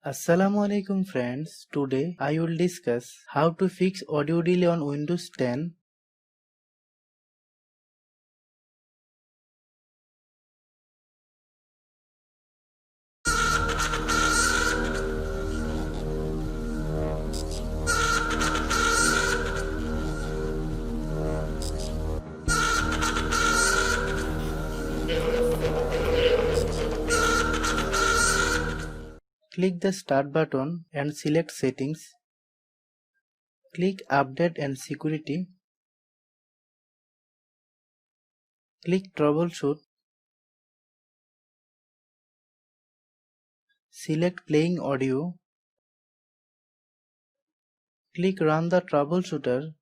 Assalamualaikum friends. Today I will discuss how to fix audio delay on Windows 10. Click the Start button and select Settings. Click Update and Security. Click Troubleshoot. Select Playing Audio. Click Run the Troubleshooter.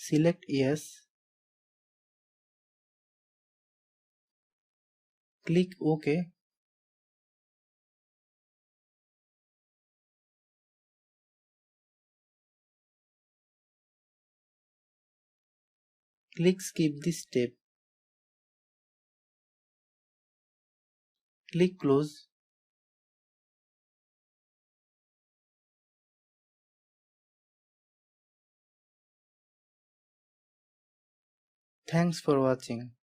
Select Yes. Click OK. Click Skip this step. Click Close. Thanks for watching.